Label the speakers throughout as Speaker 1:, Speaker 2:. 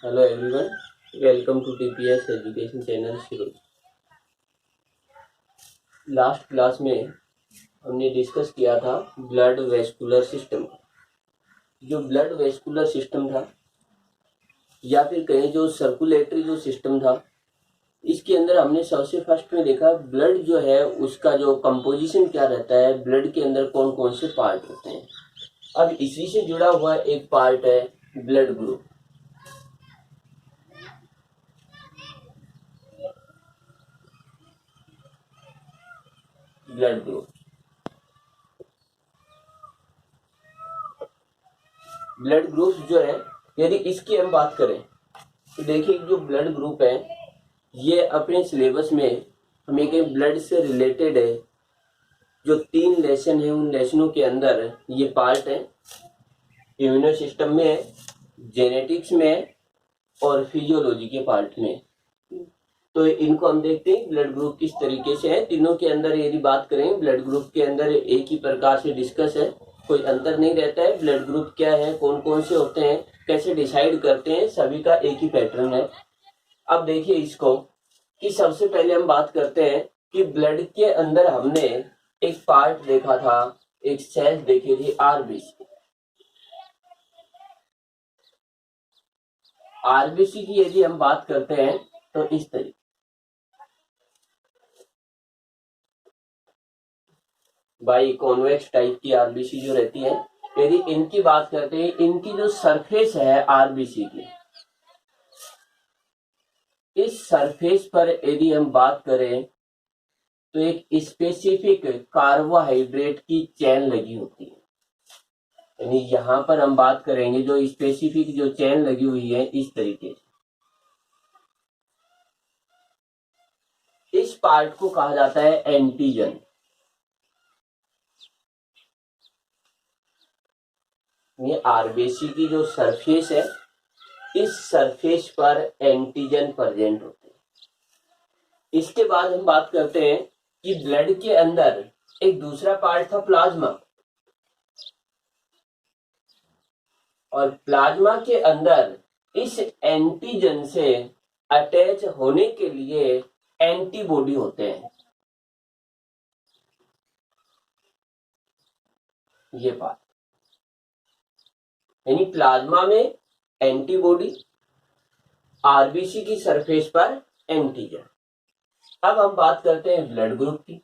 Speaker 1: Hello everyone, welcome to TPS education channel शुरू। Last class में हमने डिस्कस किया था ब्लड वेस्कुलर सिस्टम। जो ब्लड वेस्कुलर सिस्टम था या फिर कहें जो सर्कुलेटरी जो सिस्टम था, इसके अंदर हमने सबसे फर्स्ट में देखा ब्लड जो है उसका जो कंपोजिशन क्या रहता है, ब्लड के अंदर कौन कौन से पार्ट होते हैं। अब इसी से जुड़ा हुआ एक पार्ट है blood group. Blood group blood group जो है, यदि इसकी हम बात करें तो देखिए जो ब्लड ग्रुप है ये अपने सिलेबस में हमें के ब्लड से रिलेटेड है। जो 3 लेसन है उन लेसनों के अंदर ये पार्ट है, इम्यूनो सिस्टम में है, जेनेटिक्स में है और फिजियोलॉजी के पार्ट में। तो इनको हम देखते हैं ब्लड ग्रुप किस तरीके से है। तीनों के अंदर यदि बात करें ब्लड ग्रुप के अंदर एक ही प्रकार से डिस्कस है, कोई अंतर नहीं रहता है। ब्लड ग्रुप क्या है, कौन कौन से होते हैं, कैसे डिसाइड करते हैं, सभी का एक ही पैटर्न है। अब देखिए इसको कि सबसे पहले हम बात करते हैं कि ब्लड के अंदर हमने एक पार्ट देखा था, एक सेल देखी थी आरबीसी। आरबीसी की यदि हम बात करते हैं तो इस तरीके बाई कॉन्वेक्स टाइप की आरबीसी जो रहती है, यदि इनकी बात करते हैं, इनकी जो सरफेस है आरबीसी की, इस सरफेस पर यदि हम बात करें तो एक स्पेसिफिक कार्बोहाइड्रेट की चेन लगी होती है। यानी यहां पर हम बात करेंगे जो स्पेसिफिक जो चेन लगी हुई है इस तरीके से, इस पार्ट को कहा जाता है एंटीजन। ये आरबीसी की जो सरफेस है, इस सरफेस पर एंटीजन प्रेजेंट होते हैं। इसके बाद हम बात करते हैं कि ब्लड के अंदर एक दूसरा पार्ट था प्लाज्मा, और प्लाज्मा के अंदर इस एंटीजन से अटैच होने के लिए एंटीबॉडी होते हैं। ये बात यानी प्लाज्मा में एंटीबॉडी, आरबीसी की सरफेस पर एंटीजन। अब हम बात करते हैं ब्लड ग्रुप की।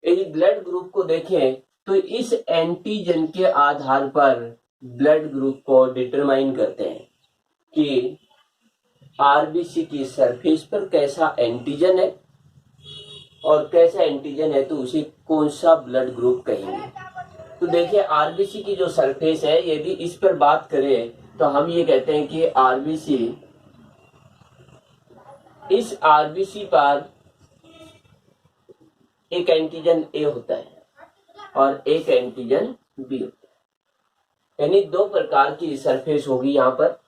Speaker 1: यदि ब्लड ग्रुप को देखें तो इस एंटीजन के आधार पर ब्लड ग्रुप को डिटरमाइन करते हैं कि आरबीसी की सरफेस पर कैसा एंटीजन है, और कैसा एंटीजन है तो उसे कौन सा ब्लड ग्रुप कहेंगे। तो देखिए आरबीसी की जो सरफेस है, यदि इस पर बात करें तो हम ये कहते हैं कि आरबीसी, इस आरबीसी पर एक एंटीजन ए होता है और एक एंटीजन बी होता है। यानी 2 प्रकार की सरफेस होगी यहाँ पर।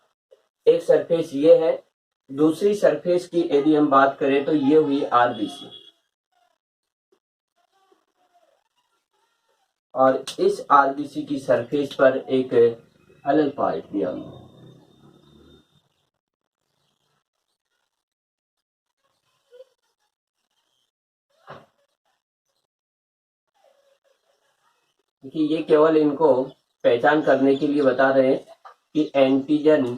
Speaker 1: एक सरफेस ये है, दूसरी सरफेस की यदि हम बात करें तो ये हुई आरबीसी, और इस आरबीसी की सरफेस पर एक अलग पार्ट दिया हुआ। देखिए ये केवल इनको पहचान करने के लिए बता रहे हैं कि एंटीजन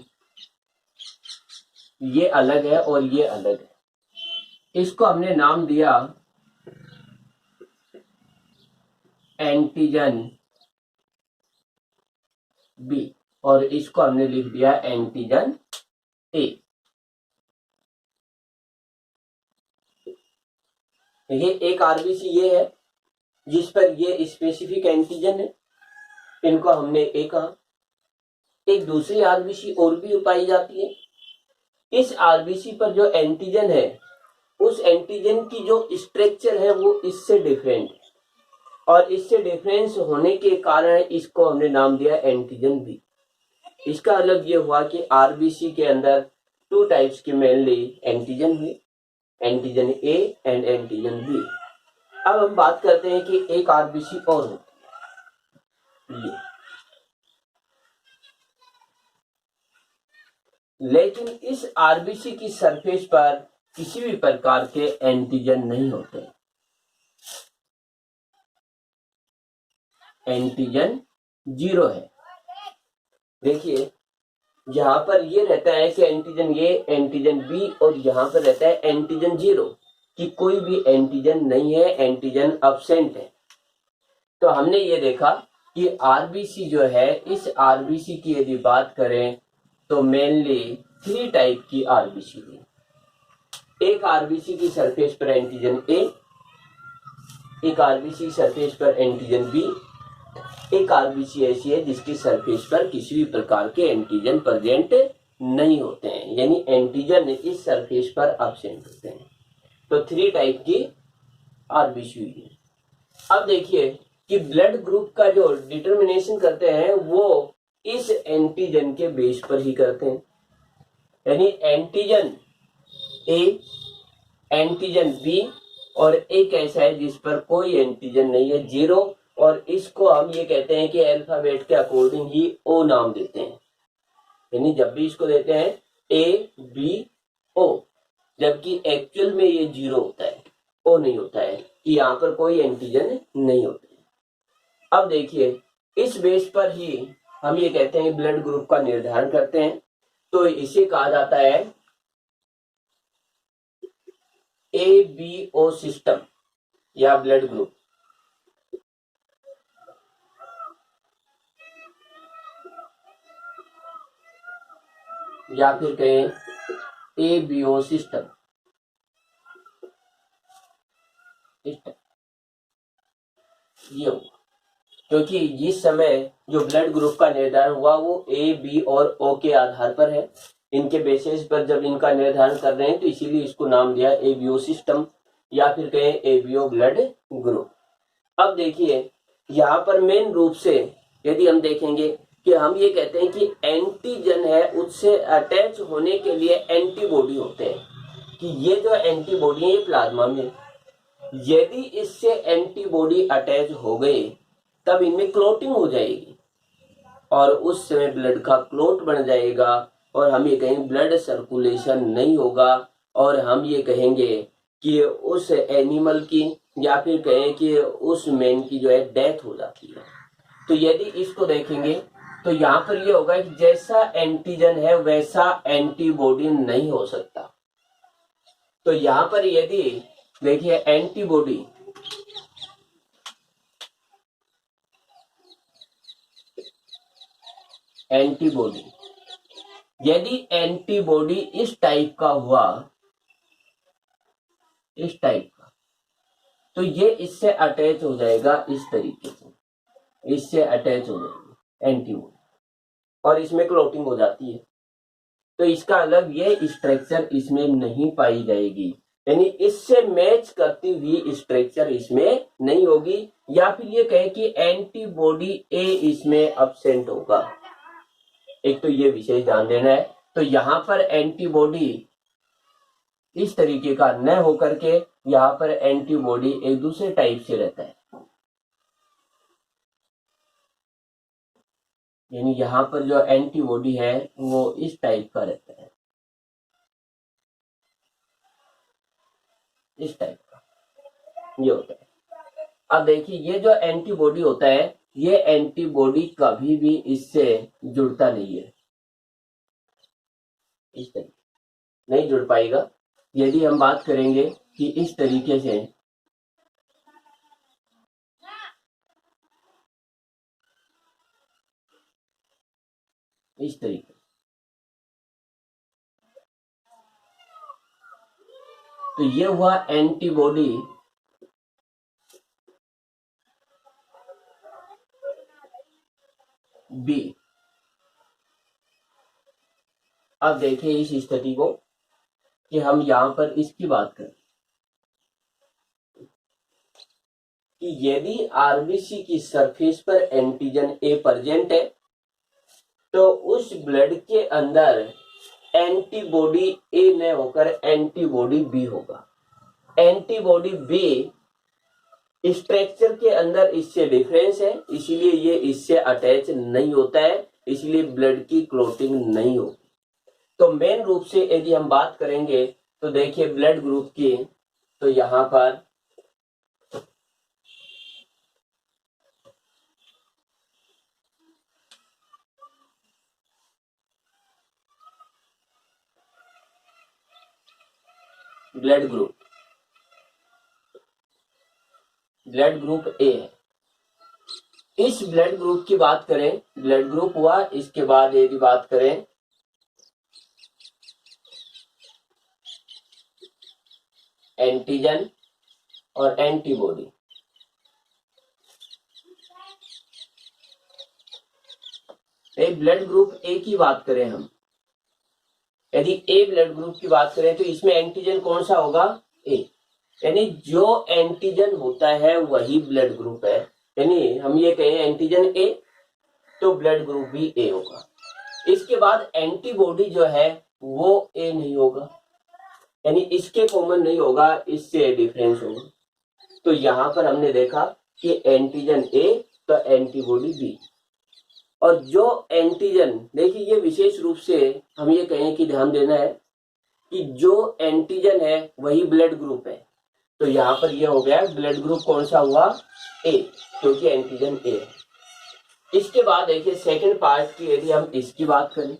Speaker 1: ये अलग है और ये अलग है। इसको हमने नाम दिया एंटीजन बी, और इसको हमने लिख दिया एंटीजन ए। ये एक आरबीसी ये है जिस पर ये स्पेसिफिक एंटीजन है, इनको हमने ए कहा। एक दूसरी आरबीसी और भी पाई जाती है, इस आरबीसी पर जो एंटीजन है उस एंटीजन की जो स्ट्रक्चर है वो इससे डिफरेंट है, और इससे डिफरेंस होने के कारण इसको हमने नाम दिया एंटीजन बी। इसका मतलब ये हुआ कि आरबीसी के अंदर 2 टाइप्स के मेनली एंटीजन हुए, antigen A and antigen B. अब हम बात करते हैं कि एक आरबीसी और होती है, लेकिन इस आरबीसी की सरफेस पर किसी भी प्रकार के एंटीजन नहीं होते, एंटीजन 0 है। देखिए यहाँ पर ये रहता है कि एंटीजन ए, एंटीजन बी, और यहाँ पर रहता है एंटीजन 0 कि कोई भी एंटीजन नहीं है, एंटीजन अब्सेंट है। तो हमने ये देखा कि आरबीसी जो है, इस आरबीसी की यदि बात करें तो मेनली 3 टाइप की आरबीसी थी। एक आरबीसी की सरफेस पर एंटीजन ए, एक आरबीसी सरफेस पर एंटीजन बी, एक आरबीसी ऐसी है जिसकी सरफेस पर किसी भी प्रकार के एंटीजन प्रेजेंट नहीं होते हैं, यानी एंटीजन इस सरफेस पर अब्सेंट होते हैं। तो 3 टाइप की आरबीसी हुई है। अब देखिए कि ब्लड ग्रुप का जो डिटर्मिनेशन करते हैं वो इस एंटीजन के बेस पर ही करते हैं, यानी एंटीजन ए, एंटीजन बी, और एक ऐसा है जिस पर कोई एंटीजन नहीं है, 0, और इसको हम ये कहते हैं कि अल्फाबेट के अकॉर्डिंग ही ओ नाम देते हैं, यानी जब भी इसको देते हैं ए बी ओ, जबकि एक्चुअल में ये 0 होता है, ओ नहीं होता है, कि यहाँ पर कोई एंटीजन नहीं होते। अब देखिए इस बेस पर ही हम ये कहते हैं ब्लड ग्रुप का निर्धारण करते हैं, तो इसे कहा जाता है ABO सिस्टम या ब्लड ग्रुप। या फिर कहें ABO सिस्टम। ये होगा क्योंकि जिस समय जो ब्लड ग्रुप का निर्धारण हुआ वो ए, बी और ओ के आधार पर है, इनके बेसिस पर जब इनका निर्धारण कर रहे हैं तो इसीलिए इसको नाम दिया एबीओ सिस्टम या फिर कहें एबीओ ब्लड ग्रुप। अब देखिए यहाँ पर मेन रूप से यदि हम देखेंगे कि हम ये कहते हैं कि एंटीजन है उससे अटैच होने के लिए एंटीबॉडी होते हैं, कि ये जो एंटीबॉडी है ये प्लाज्मा में, यदि इससे एंटीबॉडी अटैच हो गई तब इनमें क्लोटिंग हो जाएगी और उस समय ब्लड का क्लोट बन जाएगा और हम ये कहेंगे ब्लड सर्कुलेशन नहीं होगा, और हम ये कहेंगे कि उस एनिमल की या फिर कहें कि उस मैन की जो है डेथ हो जाती है। तो यदि इसको देखेंगे तो यहाँ पर ये होगा कि जैसा एंटीजन है वैसा एंटीबॉडी नहीं हो सकता। तो यहाँ पर यदि देखिए एंटीबॉडी यदि एंटीबॉडी इस टाइप का हुआ, इस टाइप का, तो ये इससे अटैच हो जाएगा इस तरीके से, इससे अटैच हो जाएगी एंटीबॉडी और इसमें क्लोटिंग हो जाती है। तो इसका अलग ये स्ट्रक्चर इसमें नहीं पाई जाएगी, यानी इससे मैच करती हुई स्ट्रक्चर इसमें नहीं होगी, या फिर ये कहे कि एंटीबॉडी ए इसमें अब्सेंट होगा। एक तो ये विशेष ध्यान देना है। तो यहाँ पर एंटीबॉडी इस तरीके का न होकर के यहाँ पर एंटीबॉडी एक दूसरे टाइप से रहता है, यानी यहाँ पर जो एंटीबॉडी है वो इस टाइप का रहता है, इस टाइप का ये होता है। अब देखिए ये जो एंटीबॉडी होता है ये एंटीबॉडी कभी भी इससे जुड़ता नहीं है, इस तरीके नहीं जुड़ पाएगा। यदि हम बात करेंगे कि इस तरीके से इस तरीके, तो ये हुआ एंटीबॉडी बी। अब देखिए इस स्थिति को कि हम यहां पर इसकी बात करें कि यदि आरबीसी की सरफेस पर एंटीजन ए प्रेजेंट है तो उस ब्लड के अंदर एंटीबॉडी ए न होकर एंटीबॉडी बी होगा। एंटीबॉडी बी स्ट्रक्चर के अंदर इससे डिफरेंस है, इसीलिए ये इससे अटैच नहीं होता है, इसलिए ब्लड की क्लोटिंग नहीं होगी। तो मेन रूप से यदि हम बात करेंगे तो देखिए ब्लड ग्रुप की, तो यहाँ पर ब्लड ग्रुप ए है। इस ब्लड ग्रुप की बात करें, ब्लड ग्रुप हुआ, इसके बाद यदि बात करें एंटीजन और एंटीबॉडी, एक ब्लड ग्रुप ए की बात करें हम, यदि ए ब्लड ग्रुप की बात करें तो इसमें एंटीजन कौन सा होगा? ए। यानी जो एंटीजन होता है वही ब्लड ग्रुप है। यानी हम ये कहें एंटीजन ए तो ब्लड ग्रुप भी ए होगा। इसके बाद एंटीबॉडी जो है वो ए नहीं होगा, यानी इसके कॉमन नहीं होगा, इससे डिफरेंस होगा। तो यहां पर हमने देखा कि एंटीजन ए तो एंटीबॉडी बी। और जो एंटीजन, देखिए ये विशेष रूप से हम ये कहें कि ध्यान देना है कि जो एंटीजन है वही ब्लड ग्रुप है। तो यहाँ पर ये हो गया ब्लड ग्रुप कौन सा हुआ? ए, क्योंकि एंटीजन ए है। इसके बाद देखिए सेकंड पार्ट की यदि हम इसकी बात करें,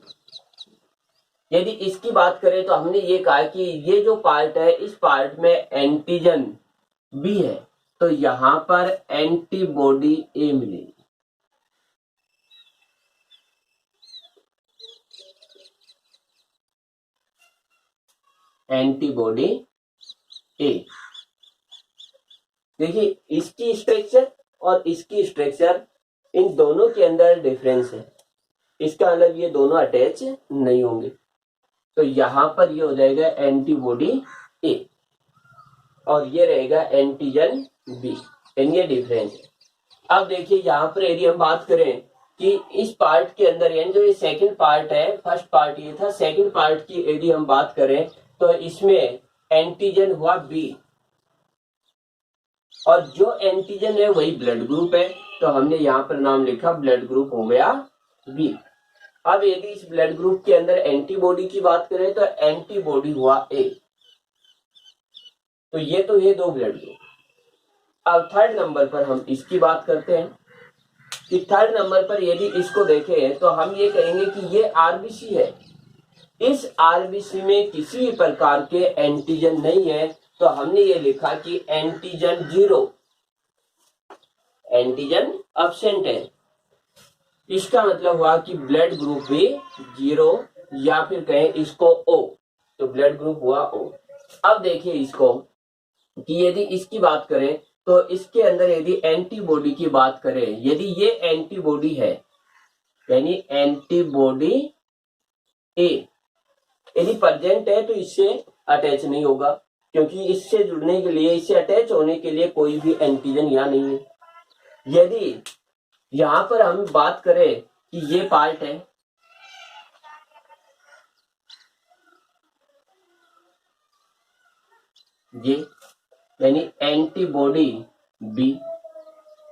Speaker 1: यदि इसकी बात करें तो हमने ये कहा कि ये जो पार्ट है इस पार्ट में एंटीजन बी है, तो यहां पर एंटीबॉडी ए मिलेगी। एंटीबॉडी ए, देखिए इसकी स्ट्रक्चर और इसकी स्ट्रक्चर, इन दोनों के अंदर डिफरेंस है। इसका मतलब ये दोनों अटैच नहीं होंगे, तो यहां पर ये हो जाएगा एंटीबॉडी ए और ये रहेगा एंटीजन बी, ये डिफरेंस है। अब देखिए यहाँ पर यदि हम बात करें कि इस पार्ट के अंदर, यानी जो ये सेकंड पार्ट है, फर्स्ट पार्ट ये था, सेकंड पार्ट की यदि हम बात करें तो इसमें एंटीजन हुआ बी और जो एंटीजन है वही ब्लड ग्रुप है, तो हमने यहाँ पर नाम लिखा ब्लड ग्रुप हो गया बी। अब यदि इस ब्लड ग्रुप के अंदर एंटीबॉडी की बात करें तो एंटीबॉडी हुआ ए, तो ये दो ब्लड ग्रुप। अब थर्ड नंबर पर हम इसकी बात करते हैं कि थर्ड नंबर पर यदि इसको देखें तो हम ये कहेंगे कि ये आरबीसी है। इस आरबीसी में किसी भी प्रकार के एंटीजन नहीं है, तो हमने ये लिखा कि एंटीजन जीरो, एंटीजन अब्सेंट है। इसका मतलब हुआ कि ब्लड ग्रुप भी जीरो, या फिर कहें इसको ओ, तो ब्लड ग्रुप हुआ ओ। अब देखिए इसको कि यदि इसकी बात करें तो इसके अंदर यदि एंटीबॉडी की बात करें, यदि ये एंटीबॉडी है यानी एंटीबॉडी ए यदि प्रेजेंट है तो इससे अटैच नहीं होगा, क्योंकि इससे जुड़ने के लिए, इससे अटैच होने के लिए कोई भी एंटीजन यहाँ नहीं है। यदि यहां पर हम बात करें कि ये पार्ट है, ये यानी एंटीबॉडी बी,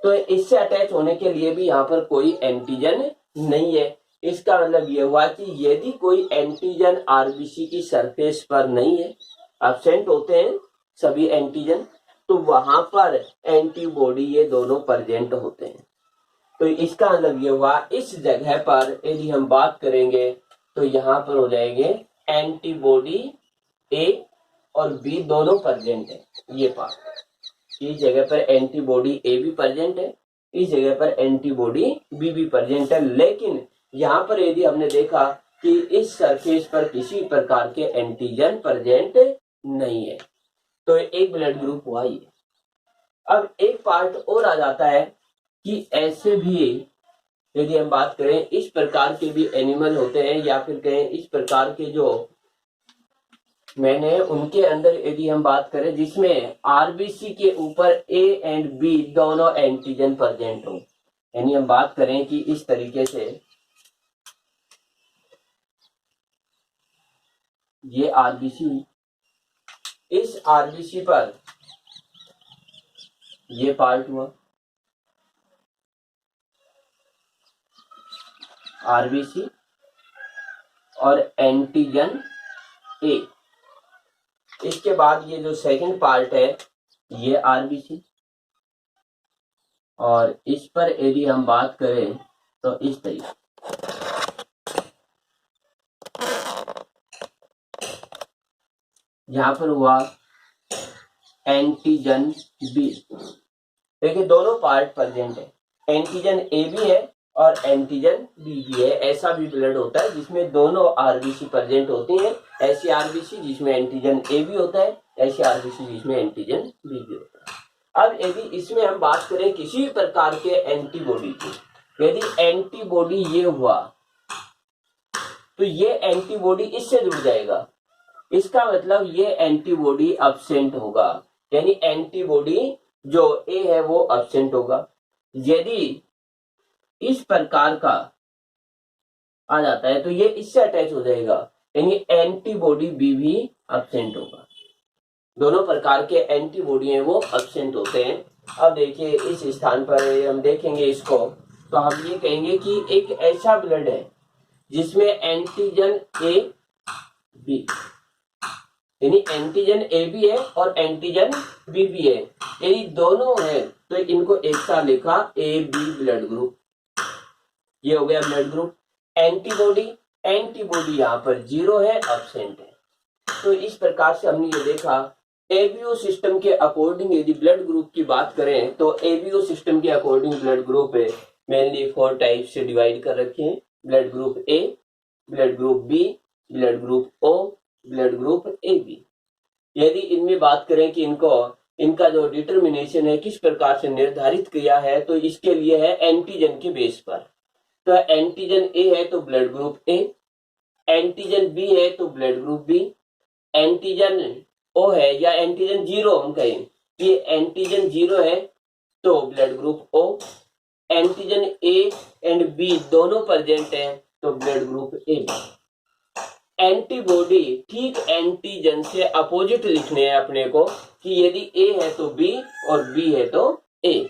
Speaker 1: तो इससे अटैच होने के लिए भी यहाँ पर कोई एंटीजन नहीं है। इसका मतलब ये हुआ कि यदि कोई एंटीजन आरबीसी की सरफेस पर नहीं है, एब्सेंट होते हैं सभी एंटीजन, तो वहां पर एंटीबॉडी ये दोनों प्रेजेंट होते हैं। तो इसका मतलब ये हुआ इस जगह पर यदि हम बात करेंगे तो यहाँ पर हो जाएंगे एंटीबॉडी ए और बी दोनों प्रेजेंट है। ये पार्ट, इस जगह पर एंटीबॉडी ए भी प्रेजेंट है, इस जगह पर एंटीबॉडी बी भी प्रेजेंट है, लेकिन यहाँ पर यदि हमने देखा कि इस सरफेस पर किसी प्रकार के एंटीजन प्रेजेंट नहीं है, तो एक ब्लड ग्रुप हुआ ये। अब एक पार्ट और आ जाता है कि ऐसे भी यदि हम बात करें इस प्रकार के भी एनिमल होते हैं, या फिर कहें इस प्रकार के जो मैंने उनके अंदर यदि हम बात करें जिसमें आरबीसी के ऊपर ए एंड बी दोनों एंटीजन प्रेजेंट हो, यानी हम बात करें कि इस तरीके से ये आरबीसी हुई, इस आरबीसी पर ये पार्ट हुआ आरबीसी, और एंटीजन ए। इसके बाद ये जो सेकंड पार्ट है ये आरबीसी, और इस पर यदि हम बात करें तो इस तरीके यहाँ पर हुआ एंटीजन बी। देखिए दोनों पार्ट प्रेजेंट है, एंटीजन ए भी है और एंटीजन बी भी है। ऐसा भी ब्लड होता है जिसमें दोनों आरबीसी प्रेजेंट होती हैं, ऐसी आरबीसी जिसमें एंटीजन ए भी होता है, ऐसी आरबीसी जिसमें एंटीजन बी भी होता है। अब यदि इसमें हम बात करें किसी भी प्रकार के एंटीबॉडी की, यदि एंटीबॉडी ये हुआ तो ये एंटीबॉडी इससे जुड़ जाएगा, इसका मतलब ये एंटीबॉडी अब्सेंट होगा, यानी एंटीबॉडी जो ए है वो अब्सेंट होगा। यदि इस प्रकार का आ जाता है तो ये इससे अटैच हो जाएगा, यानी एंटीबॉडी बी भी अब्सेंट होगा। दोनों प्रकार के एंटीबॉडी हैं वो अब्सेंट होते हैं। अब देखिए इस स्थान पर हम देखेंगे इसको, तो हम ये कहेंगे कि एक ऐसा ब्लड है जिसमें एंटीजन ए बी, यानी एंटीजन ए भी है और एंटीजन बी भी है, यदि दोनों है तो इनको एक साथ लिखा ए बी ब्लड ग्रुप। ये हो गया ब्लड ग्रुप। एंटीबॉडी, एंटीबॉडी यहाँ पर 0 है, अब्सेंट है। तो इस प्रकार से हमने ये देखा एबीओ सिस्टम के अकॉर्डिंग यदि ब्लड ग्रुप की बात करें तो एबीओ सिस्टम के अकॉर्डिंग ब्लड ग्रुप है मेनली 4 टाइप से डिवाइड कर रखे हैं। Blood group A, blood group B, blood group O, blood group A B. यदि इनमें बात करें कि इनका जो डिटर्मिनेशन है किस प्रकार से निर्धारित किया है, तो इसके लिए है एंटीजन के बेस पर। तो एंटीजन ए है तो blood group A, antigen B है तो blood group B, antigen O है या एंटीजन 0 हम कहें कि एंटीजन 0 है तो blood group O, antigen A and B दोनों प्रेजेंट है तो blood group A B. Antibody ठीक एंटीजन से अपोजिट लिखने हैं अपने को कि यदि ए है तो बी और बी है तो ए।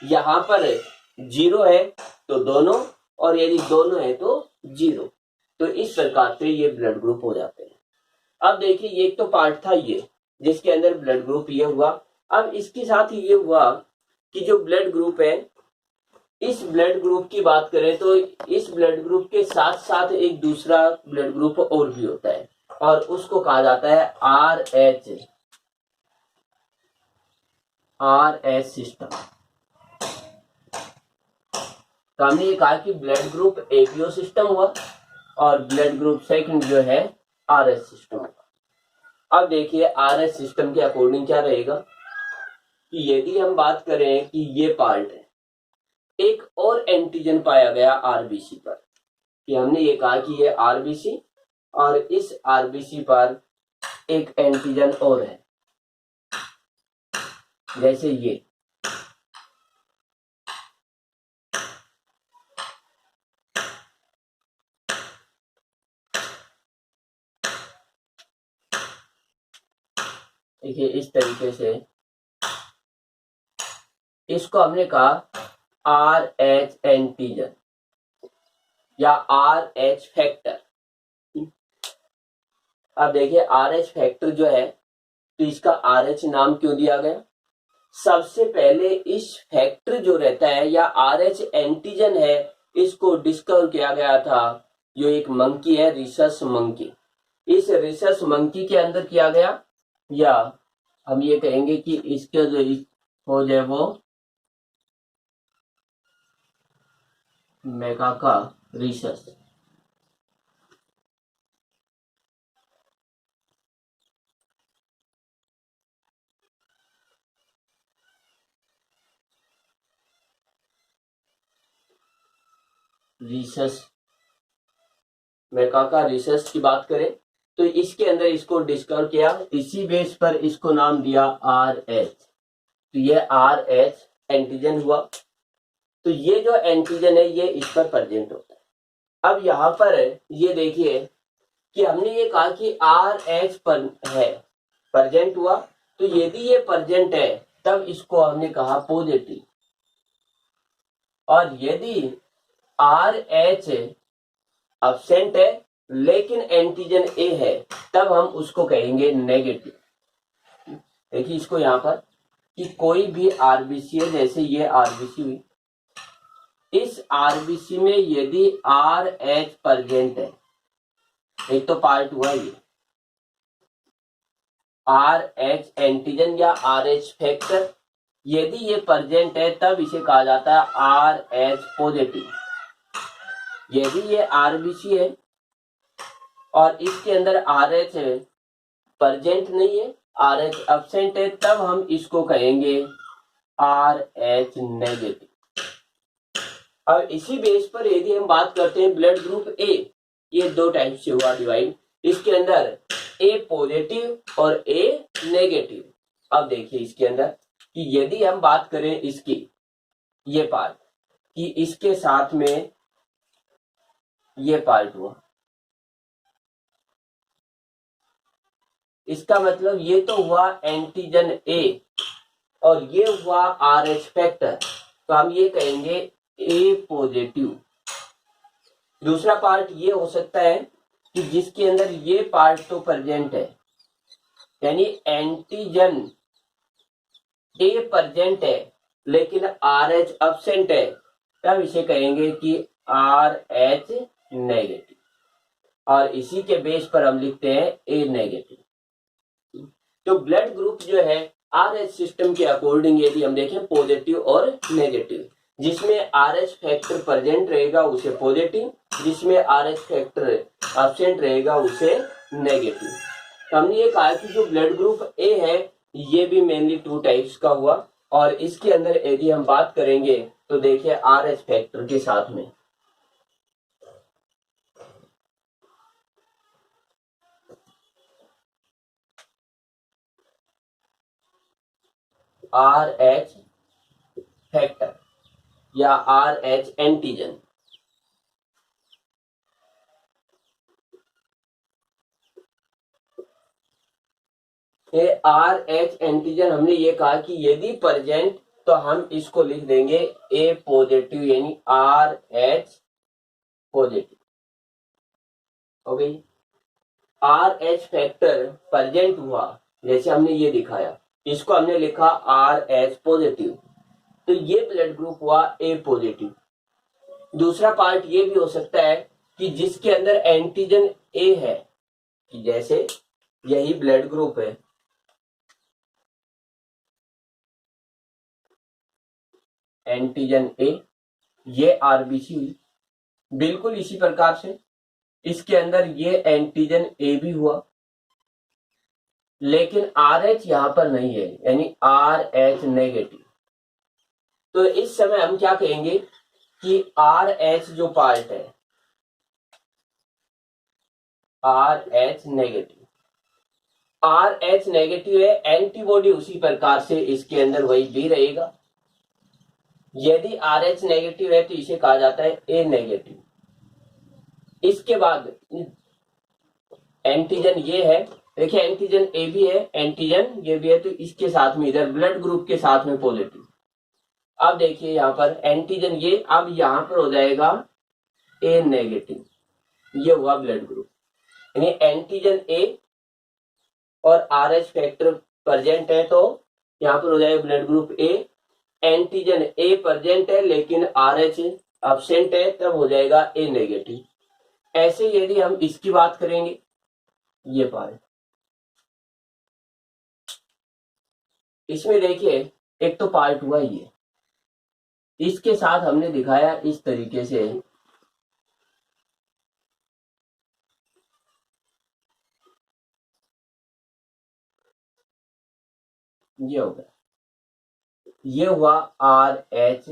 Speaker 1: यहां पर 0 है तो दोनों, और यदि दोनों है तो 0। तो इस प्रकार से ये ब्लड ग्रुप हो जाते हैं। अब देखिए ये तो पार्ट था ये जिसके अंदर ब्लड ग्रुप ये हुआ। अब इसके साथ ही ये हुआ कि जो ब्लड ग्रुप है, इस ब्लड ग्रुप की बात करें तो इस ब्लड ग्रुप के साथ साथ एक दूसरा ब्लड ग्रुप और भी होता है और उसको कहा जाता है आर एच सिस्टम। तो हमने ये कहा कि ब्लड ग्रुप एबीओ सिस्टम हुआ और ब्लड ग्रुप सेकंड जो है आर एच सिस्टम हुआ। अब देखिए आर एच सिस्टम के अकॉर्डिंग क्या रहेगा कि यदि हम बात करें कि ये पार्ट है, एक और एंटीजन पाया गया आरबीसी पर, कि हमने ये कहा कि ये आरबीसी और इस आरबीसी पर एक एंटीजन और है, जैसे ये देखिए इस तरीके से इसको हमने कहा आर एच एंटीजन या आर एच फैक्टर। अब देखिए आर एच फैक्टर जो है तो इसका आर एच नाम क्यों दिया गया? सबसे पहले इस फैक्टर जो रहता है या आर एच एंटीजन है, इसको डिस्कवर किया गया था जो एक मंकी है, रिसस मंकी। इस रिसस मंकी के अंदर किया गया, या हम ये कहेंगे कि इसका जो खोज है वो मैकाका रिसस। मैकाका रिसस की बात करें तो इसके अंदर इसको डिस्कवर किया, इसी बेस पर इसको नाम दिया आर एच। तो ये आर एच एंटीजन हुआ। तो ये जो एंटीजन है ये इस पर प्रेजेंट होता है। अब यहाँ पर ये देखिए कि हमने ये कहा कि आर एच पर है, प्रेजेंट हुआ, तो यदि ये प्रेजेंट है तब इसको हमने कहा पॉजिटिव, और यदि आर एच अब्सेंट है लेकिन एंटीजन ए है, तब हम उसको कहेंगे नेगेटिव। देखिए इसको यहाँ पर कि कोई भी आरबीसी है, जैसे ये आरबीसी हुई, इस आरबीसी में यदि आर एच प्रेजेंट है, एक तो पार्ट हुआ ये आर एच एंटीजन या आर एच फैक्टर, यदि ये प्रेजेंट है तब इसे कहा जाता है आर एच पॉजिटिव। यदि ये आरबीसी है और इसके अंदर आर एच प्रेजेंट नहीं है, आर एच एब्सेंट है, तब हम इसको कहेंगे आर एच नेगेटिव। अब इसी बेस पर यदि हम बात करते हैं ब्लड ग्रुप ए, ये दो टाइप से हुआ डिवाइड, इसके अंदर ए पॉजिटिव और ए नेगेटिव। अब देखिए इसके अंदर कि यदि हम बात करें इसकी ये पार्ट कि इसके साथ में ये पार्ट हुआ, इसका मतलब ये तो हुआ एंटीजन ए और ये हुआ आर एच फैक्टर, तो हम ये कहेंगे ए पॉजिटिव। दूसरा पार्ट ये हो सकता है कि जिसके अंदर ये पार्ट तो प्रेजेंट है, यानी एंटीजन ए प्रेजेंट है लेकिन आर एच एब्सेंट है, तब इसे कहेंगे कि आर एच नेगेटिव, और इसी के बेस पर हम लिखते हैं ए नेगेटिव। तो ब्लड ग्रुप जो है आर एच सिस्टम के अकॉर्डिंग यदि हम देखें पॉजिटिव और नेगेटिव, जिसमें आर एच फैक्टर प्रेजेंट रहेगा उसे पॉजिटिव, जिसमें आर एच फैक्टर एब्सेंट रहेगा उसे नेगेटिव। तो हमने ये कहा कि जो ब्लड ग्रुप ए है ये भी मेनली टू टाइप्स का हुआ, और इसके अंदर यदि हम बात करेंगे तो देखिए आर एच फैक्टर के साथ में आर एच फैक्टर या आर एच एंटीजन, ये आर एच एंटीजन हमने ये कहा कि यदि प्रेजेंट तो हम इसको लिख देंगे ए पॉजिटिव, यानी आर एच पॉजिटिव हो गई। आर एच फैक्टर प्रेजेंट हुआ, जैसे हमने ये दिखाया, इसको हमने लिखा आर एच पॉजिटिव, तो ये ब्लड ग्रुप हुआ ए पॉजिटिव। दूसरा पार्ट ये भी हो सकता है कि जिसके अंदर एंटीजन ए है, कि जैसे यही ब्लड ग्रुप है, एंटीजन ए, ये आरबीसी हुई, बिल्कुल इसी प्रकार से इसके अंदर ये एंटीजन ए भी हुआ, लेकिन आर एच यहां पर नहीं है, यानी आर एच नेगेटिव। तो इस समय हम क्या कहेंगे कि आर एच जो पार्ट है, R H negative, R H negative है, एंटीबॉडी उसी प्रकार से इसके अंदर वही भी रहेगा। यदि आर एच नेगेटिव है तो इसे कहा जाता है ए नेगेटिव। इसके बाद एंटीजन ये है, देखिए एंटीजन ए भी है, एंटीजन ये भी है, तो इसके साथ में इधर ब्लड ग्रुप के साथ में पॉजिटिव। अब देखिए यहाँ पर एंटीजन ये, अब यहाँ पर हो जाएगा ए नेगेटिव, ये हुआ ब्लड ग्रुप, यानी एंटीजन ए और आर एच फैक्टर प्रेजेंट है, तो यहाँ पर हो जाएगा blood group A. Antigen A present है लेकिन आर एच एब्सेंट है, तब हो जाएगा ए नेगेटिव। ऐसे यदि हम इसकी बात करेंगे, ये पार्ट, इसमें देखिए एक तो पार्ट हुआ ये, इसके साथ हमने दिखाया इस तरीके से, ये हो गया, ये हुआ आर एच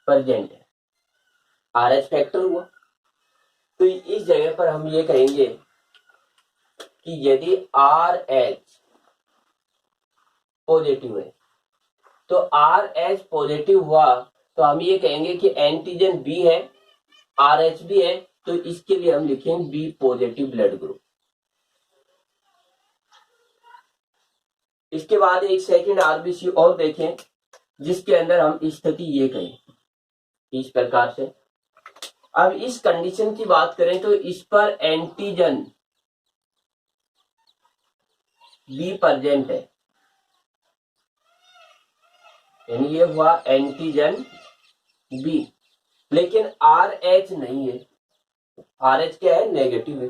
Speaker 1: प्रेजेंट है, आर एच फैक्टर हुआ। तो इस जगह पर हम ये कहेंगे कि यदि आर एच पॉजिटिव है, तो आर एच पॉजिटिव हुआ तो हम ये कहेंगे कि एंटीजन बी है, आर एच भी है, तो इसके लिए हम लिखेंगे बी पॉजिटिव ब्लड ग्रुप। इसके बाद एक सेकंड आरबीसी और देखें, जिसके अंदर हम स्थिति ये कहें इस प्रकार से, अब इस कंडीशन की बात करें तो इस पर एंटीजन बी प्रेजेंट है, यानी ये हुआ एंटीजन बी, लेकिन आर एच नहीं है। आर एच क्या है? नेगेटिव है।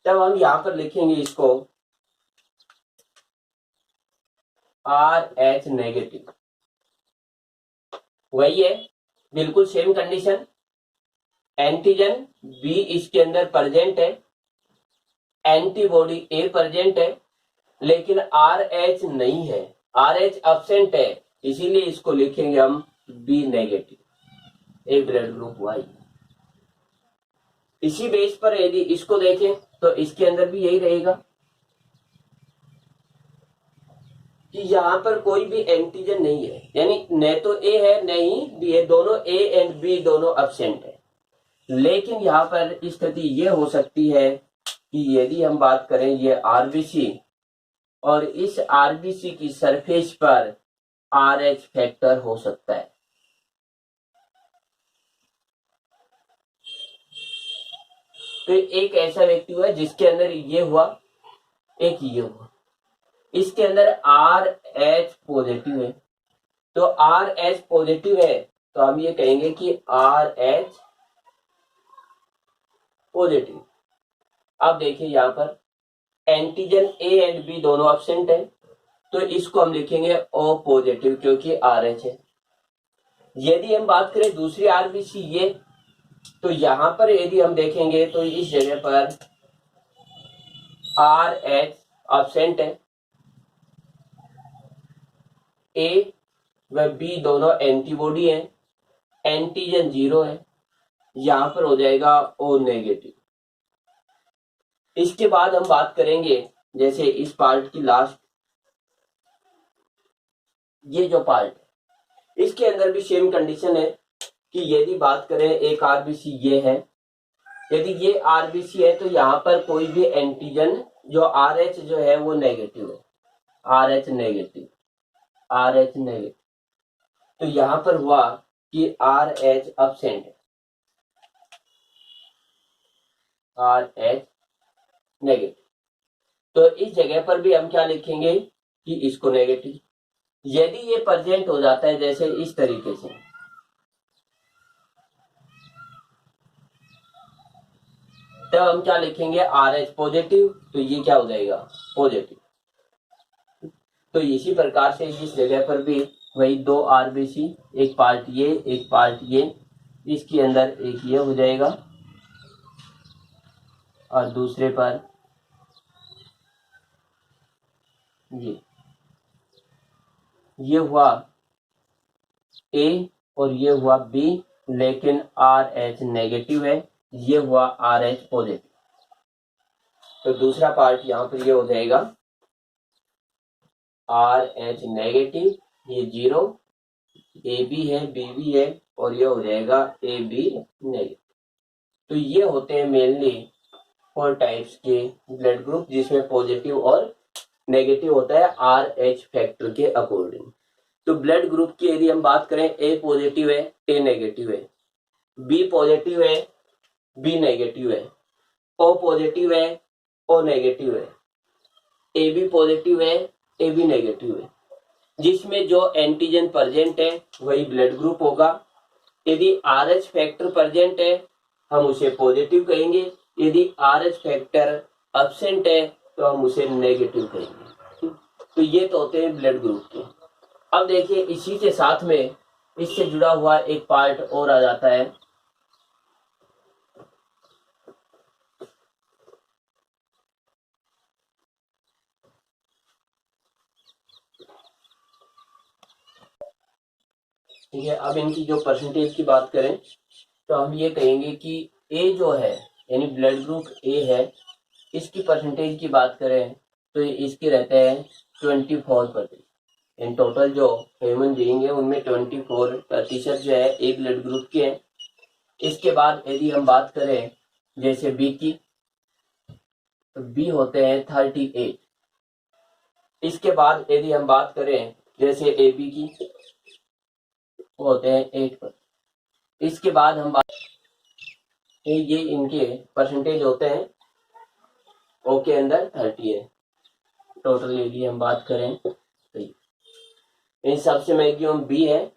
Speaker 1: तब हम यहां पर लिखेंगे इसको आर एच नेगेटिव। वही है, बिल्कुल सेम कंडीशन। एंटीजन बी इसके अंदर प्रेजेंट है, एंटीबॉडी ए प्रेजेंट है, लेकिन आर एच नहीं है, आर एच एब्सेंट है, इसीलिए इसको लिखेंगे हम बी नेगेटिव, ए ब्लड ग्रुप वाई। इसी बेस पर यदि इसको देखें तो इसके अंदर भी यही रहेगा कि यहाँ पर कोई भी एंटीजन नहीं है, यानी न तो ए है न ही बी है, दोनों ए एंड बी दोनों एब्सेंट है। लेकिन यहाँ पर स्थिति ये हो सकती है कि यदि हम बात करें ये आरबीसी और इस आरबीसी की सरफेस पर आर एच फैक्टर हो सकता है। तो एक ऐसा व्यक्ति हुआ जिसके अंदर ये हुआ, एक ये हुआ, इसके अंदर आर एच पॉजिटिव है। तो आर एच पॉजिटिव है तो हम ये कहेंगे कि आर एच पॉजिटिव। अब देखिए यहां पर एंटीजन ए एंड बी दोनों एब्सेंट है, तो इसको हम लिखेंगे ओ पॉजिटिव क्योंकि आर एच है। यदि हम बात करें दूसरी आरबीसी ये, तो यहां पर यदि हम देखेंगे तो इस जगह पर आर एच एब्सेंट है, ए व बी दोनों एंटीबॉडी है, एंटीजन 0 है, यहां पर हो जाएगा ओ नेगेटिव। इसके बाद हम बात करेंगे जैसे इस पार्ट की लास्ट, ये जो पार्ट है इसके अंदर भी सेम कंडीशन है कि यदि बात करें एक आरबीसी ये है, यदि ये आरबीसी है तो यहां पर कोई भी एंटीजन जो आर एच जो है वो नेगेटिव है, R H negative, R H negative. तो यहां पर हुआ कि आर एच एब्सेंट है, आर एच नेगेटिव। तो इस जगह पर भी हम क्या लिखेंगे कि इसको नेगेटिव। यदि ये प्रेजेंट हो जाता है जैसे इस तरीके से, तब हम क्या लिखेंगे आर एच पॉजिटिव, तो ये क्या हो जाएगा पॉजिटिव। तो इसी प्रकार से इस जगह पर भी वही दो आरबीसी, एक पार्ट ये एक पार्ट ये, इसके अंदर एक ये हो जाएगा और दूसरे पर ये हुआ ए और ये हुआ बी, लेकिन आर एच नेगेटिव है, ये हुआ आर एच पॉजिटिव। तो दूसरा पार्ट यहां पर ये हो जाएगा आर एच नेगेटिव, ये 0, ए बी है बी भी है और ये हो जाएगा ए बी नेगेटिव। तो ये होते हैं मेनली 4 टाइप्स के ब्लड ग्रुप जिसमें पॉजिटिव और नेगेटिव होता है आर एच फैक्टर के अकॉर्डिंग। तो ब्लड ग्रुप की यदि हम बात करें ए पॉजिटिव है ए नेगेटिव है, बी पॉजिटिव है बी नेगेटिव है, ओ पॉजिटिव है ओ नेगेटिव है, ए बी पॉजिटिव है ए बी नेगेटिव है। जिसमें जो एंटीजन प्रेजेंट है वही ब्लड ग्रुप होगा। यदि आर एच फैक्टर प्रेजेंट है हम उसे पॉजिटिव कहेंगे, यदि आर एच फैक्टर एब्सेंट है तो हम उसे नेगेटिव कहेंगे। तो ये तो होते हैं ब्लड ग्रुप के। अब देखिए इसी के साथ में इससे जुड़ा हुआ एक पार्ट और आ जाता है, ठीक है। अब इनकी जो परसेंटेज की बात करें तो हम ये कहेंगे कि ए जो है यानी ब्लड ग्रुप ए है, इसकी परसेंटेज की बात करें तो इसके रहते हैं 24%। इन टोटल जो ह्यूमन बीइंग है उनमें 24% जो है ए ब्लड ग्रुप के हैं। इसके बाद यदि हम बात करें जैसे बी की, तो बी होते हैं 38। इसके बाद यदि हम बात करें जैसे ए बी की, वो होते हैं 8%। इसके बाद हम ये इनके परसेंटेज होते हैं। ओ के अंदर 30 है। टोटल यदि हम बात करें तो इन सबसे मैक्सिमम बी है।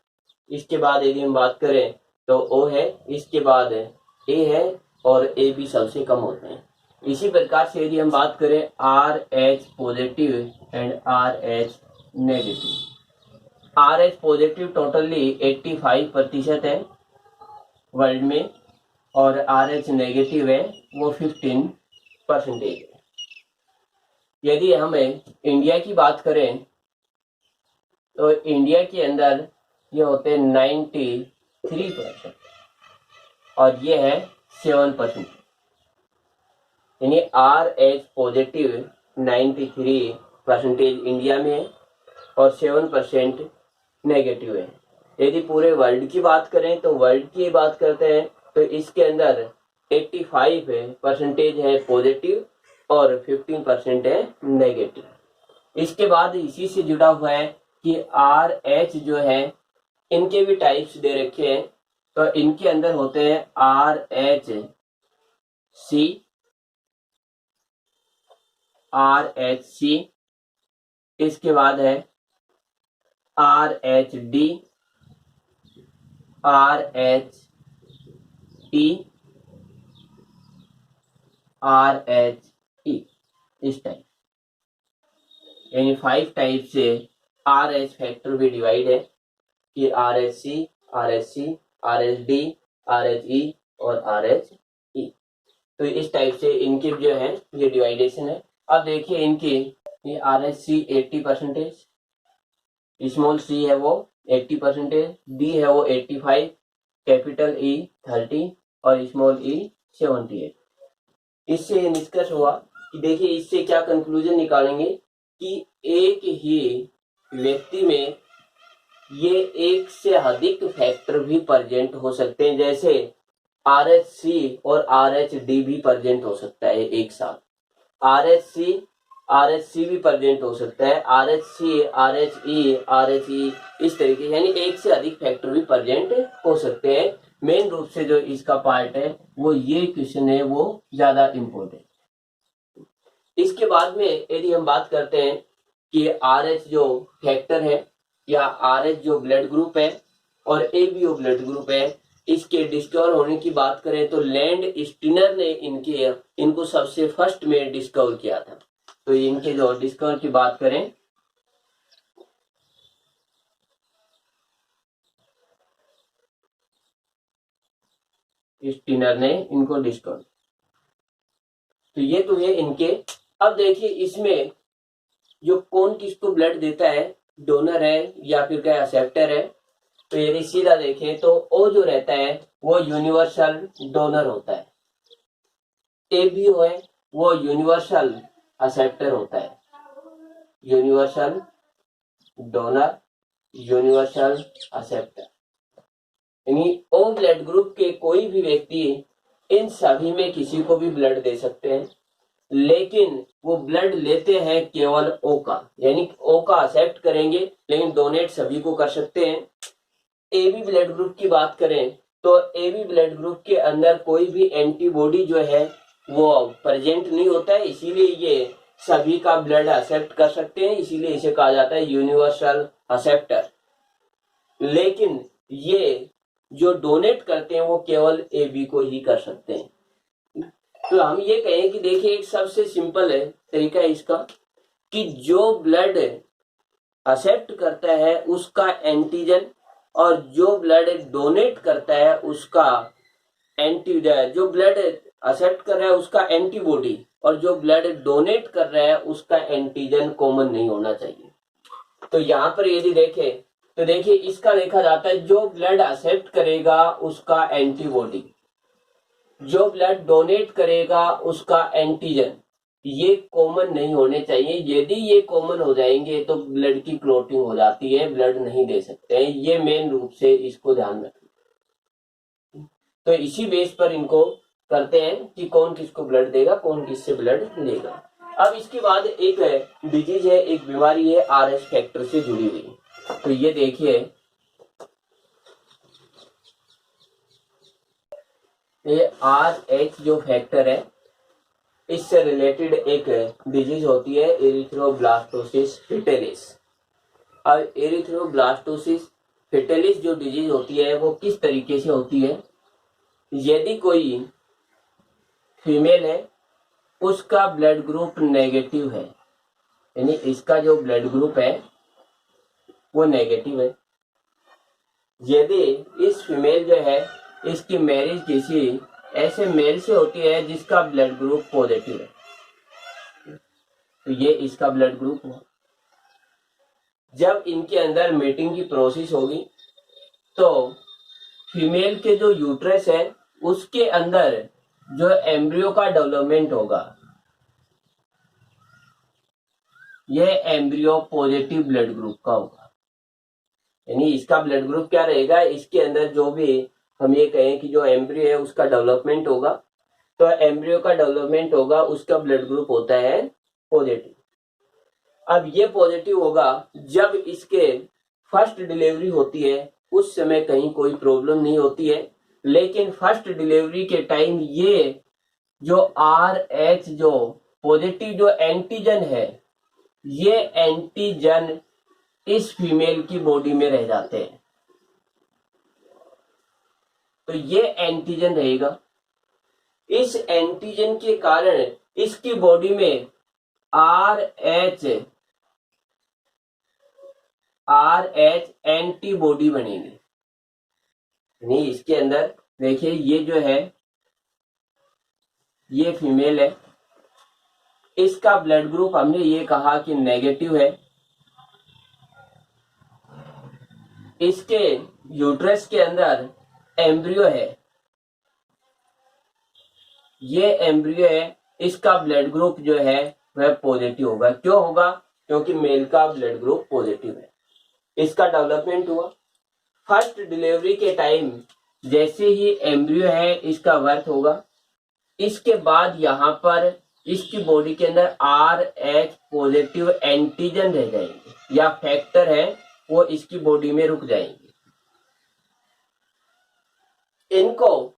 Speaker 1: इसके बाद यदि हम बात करें तो ओ है, इसके बाद ए है और ए बी सबसे कम होते हैं। इसी प्रकार से यदि हम बात करें R H positive and R H negative. R H positive totally 85% है वर्ल्ड में और आर एच नेगेटिव है वो 15% है। यदि हम इंडिया की बात करें तो इंडिया के अंदर ये होते हैं 93% और ये है 7%। यानी आर एच पॉजिटिव 93% इंडिया में है और 7% नेगेटिव है। यदि पूरे वर्ल्ड की बात करें तो वर्ल्ड की बात करते हैं तो इसके अंदर 85% है पॉजिटिव और 15% है नेगेटिव। इसके बाद इसी से जुड़ा हुआ है कि आर एच जो है इनके भी टाइप्स दे रखे हैं। तो इनके अंदर होते हैं R H C, R H C, इसके बाद है R H D, R H T, R H E, इस टाइप यानी 5 टाइप से आर एच फैक्टर भी डिवाइड है कि R H C, R H C, R H D, R H E और आर एच ई। तो इस टाइप से इनके जो है ये डिवाइडेशन है। अब देखिए इनकी ये are H C 80%, small C है वो 80%, डी है वो 85, कैपिटल ई 30 और स्मॉल ई 78। इससे ये निष्कर्ष हुआ कि देखिए इससे क्या कंक्लूजन निकालेंगे कि एक ही व्यक्ति में ये एक से अधिक फैक्टर भी प्रेजेंट हो सकते हैं, जैसे आर एच सी और आर एच डी भी प्रेजेंट हो सकता है एक साथ। आर एच सी भी प्रेजेंट हो सकता है, R H C, R H E, इस तरीके यानी एक से अधिक फैक्टर भी प्रेजेंट हो सकते हैं। मेन रूप से जो इसका पार्ट है वो ये क्वेश्चन है वो ज्यादा इंपॉर्टेंट। इसके बाद में यदि हम बात करते हैं कि आर एच जो फैक्टर है या आर एच जो ब्लड ग्रुप है और A B O blood group है, इसके डिस्कवर होने की बात करें तो लैंड स्टीनर ने इनको सबसे फर्स्ट में डिस्कवर किया था। तो इनके जो डिस्कवर की बात करें स्टीनर ने इनको डिस्कवर, तो ये तो है इनके। अब देखिए इसमें जो कौन किसको ब्लड देता है, डोनर है या फिर क्या एक्सेप्टर है। तो यदि सीधा देखें तो ओ जो रहता है वो यूनिवर्सल डोनर होता है, ए बी ओ है वो यूनिवर्सल एक्सेप्टर होता है। यूनिवर्सल डोनर, यूनिवर्सल एक्सेप्टर, यानी ओ ब्लड ग्रुप के कोई भी व्यक्ति इन सभी में किसी को भी ब्लड दे सकते हैं, लेकिन वो ब्लड लेते हैं केवल ओ का, यानी ओ का एक्सेप्ट करेंगे लेकिन डोनेट सभी को कर सकते हैं। ए बी ब्लड ग्रुप की बात करें तो ए बी ब्लड ग्रुप के अंदर कोई भी एंटीबॉडी जो है वो प्रेजेंट नहीं होता है, इसीलिए ये सभी का ब्लड एक्सेप्ट कर सकते हैं, इसीलिए इसे कहा जाता है यूनिवर्सल एक्सेप्टर। लेकिन ये जो डोनेट करते हैं वो केवल ए बी को ही कर सकते हैं। तो हम ये कहें कि देखिए एक सबसे सिंपल है तरीका है इसका कि जो ब्लड एक्सेप्ट करता है उसका एंटीजन और जो ब्लड डोनेट करता है उसका जो ब्लड एक्सेप्ट कर रहा है उसका एंटीबॉडी और जो ब्लड डोनेट कर रहा है उसका एंटीजन कॉमन नहीं होना चाहिए। तो यहाँ पर यदि देखें तो देखिए इसका देखा जाता है जो ब्लड एक्सेप्ट करेगा उसका एंटीबॉडी, जो ब्लड डोनेट करेगा उसका एंटीजन, ये कॉमन नहीं होने चाहिए। यदि ये कॉमन हो जाएंगे तो ब्लड की क्लोटिंग हो जाती है, ब्लड नहीं दे सकते हैं। ये मेन रूप से इसको ध्यान रखें। तो इसी बेस पर इनको करते हैं कि कौन किसको ब्लड देगा, कौन किससे ब्लड लेगा। अब इसके बाद एक डिजीज है, एक बीमारी है आर एच फैक्टर से जुड़ी हुई। तो ये देखिए ये RH जो फैक्टर है इससे रिलेटेड एक डिजीज होती है एरिथ्रोब्लास्टोसिस फिटेलिस। अब एरिथ्रोब्लास्टोसिस फिटेलिस जो डिजीज होती है वो किस तरीके से होती है? यदि कोई फीमेल है उसका ब्लड ग्रुप नेगेटिव है, यानी इसका जो ब्लड ग्रुप है वो नेगेटिव है। यदि इस फीमेल जो है इसकी मैरिज किसी ऐसे मेल से होती है जिसका ब्लड ग्रुप पॉजिटिव है, तो ये इसका ब्लड ग्रुप है। जब इनके अंदर मीटिंग की प्रोसेस होगी तो फीमेल के जो यूट्रस है उसके अंदर जो एम्ब्रियो का डेवलपमेंट होगा, यह एम्ब्रियो पॉजिटिव ब्लड ग्रुप का होगा। यानी इसका ब्लड ग्रुप क्या रहेगा? इसके अंदर जो भी हम ये कहें कि जो एम्ब्रियो है उसका डेवलपमेंट होगा, तो एम्ब्रियो का डेवलपमेंट होगा, उसका ब्लड ग्रुप होता है पॉजिटिव। अब ये पॉजिटिव होगा जब इसके फर्स्ट डिलीवरी होती है, उस समय कहीं कोई प्रॉब्लम नहीं होती है, लेकिन फर्स्ट डिलीवरी के टाइम ये जो RH जो पॉजिटिव जो एंटीजन है, ये एंटीजन इस फीमेल की बॉडी में रह जाते हैं। तो ये एंटीजन रहेगा, इस एंटीजन के कारण इसकी बॉडी में RH एंटीबॉडी बनेगी। नहीं, इसके अंदर देखिए ये जो है ये फीमेल है, इसका ब्लड ग्रुप हमने ये कहा कि नेगेटिव है। इसके यूट्रस के अंदर एम्ब्रियो है, ये एम्ब्रियो है, इसका ब्लड ग्रुप जो है वह पॉजिटिव होगा। क्यों होगा? क्योंकि मेल का ब्लड ग्रुप पॉजिटिव है। इसका डेवलपमेंट हुआ फर्स्ट डिलीवरी के टाइम, जैसे ही एम्ब्रियो है इसका बर्थ होगा, इसके बाद यहाँ पर इसकी बॉडी के अंदर RH पॉजिटिव एंटीजन रह जाएंगे या फैक्टर है वो इसकी बॉडी में रुक जाएंगे। इनको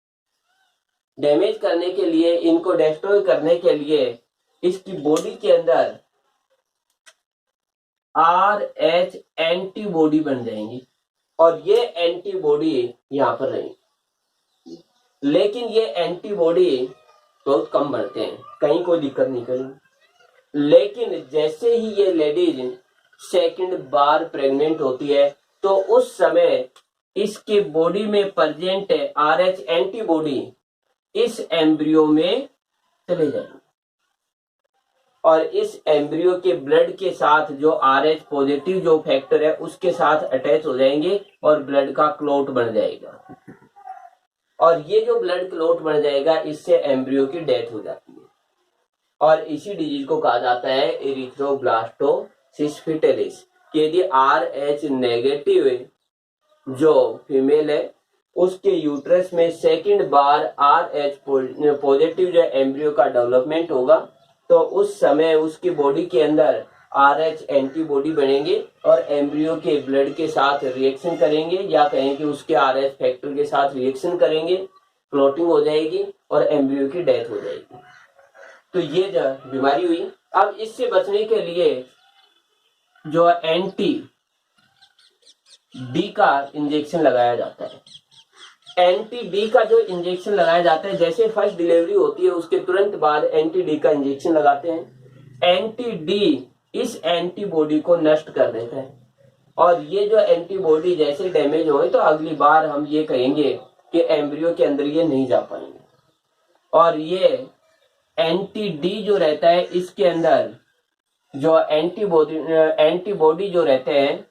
Speaker 1: डैमेज करने के लिए, इनको डिस्ट्रॉय करने के लिए इसकी बॉडी के अंदर RH एंटीबॉडी बन जाएंगी और ये एंटीबॉडी यहाँ पर रहेंगी। लेकिन ये एंटीबॉडी बहुत कम बढ़ते हैं, कहीं कोई दिक्कत नहीं करेंगे। लेकिन जैसे ही ये लेडीज सेकंड बार प्रेग्नेंट होती है तो उस समय इसकी बॉडी में प्रेजेंट RH एंटीबॉडी इस एम्ब्रियो में चले जाएंगे और इस एम्ब्रियो के ब्लड के साथ जो RH पॉजिटिव जो फैक्टर है उसके साथ अटैच हो जाएंगे और ब्लड का क्लॉट बन जाएगा। और ये जो ब्लड क्लॉट बन जाएगा इससे एम्ब्रियो की डेथ हो जाती है और इसी डिजीज को कहा जाता है एरिथ्रोब्लास्टोसिस फिटेलिस। यदि RH नेगेटिव जो फीमेल है उसके यूट्रस में सेकंड बार RH पॉजिटिव जो एम्ब्रियो का डेवलपमेंट होगा तो उस समय उसकी बॉडी के अंदर RH एंटीबॉडी बनेंगे और एम्ब्रियो के ब्लड के साथ रिएक्शन करेंगे या कहें कि उसके RH फैक्टर के साथ रिएक्शन करेंगे, क्लॉटिंग हो जाएगी और एम्ब्रियो की डेथ हो जाएगी। तो ये जो बीमारी हुई। अब इससे बचने के लिए जो एंटी डी का इंजेक्शन लगाया जाता है। एंटी डी का जो इंजेक्शन लगाया जाता है, जैसे फर्स्ट डिलीवरी होती है उसके तुरंत बाद एंटी डी का इंजेक्शन लगाते हैं। एंटी डी इस एंटीबॉडी को नष्ट कर देता है और ये जो एंटीबॉडी जैसे डैमेज होए तो अगली बार हम ये कहेंगे कि एम्ब्रियो के अंदर ये नहीं जा पाएंगे। और ये एंटी डी जो रहता है इसके अंदर जो एंटीबॉडी जो रहते हैं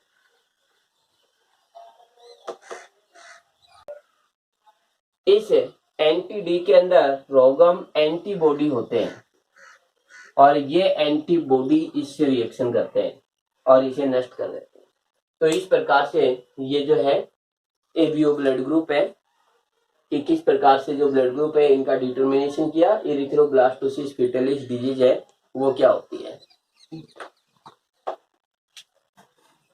Speaker 1: इस एंटी डी के अंदर रोगम एंटीबॉडी होते हैं और ये एंटीबॉडी इससे रिएक्शन करते हैं और इसे नष्ट कर देते हैं। तो इस प्रकार से ये जो है एबीओ ब्लड ग्रुप है कि किस प्रकार से जो ब्लड ग्रुप है इनका डिटर्मिनेशन किया। एरिथ्रोब्लास्टोसिस फिटेलिस डिजीज है वो क्या होती है।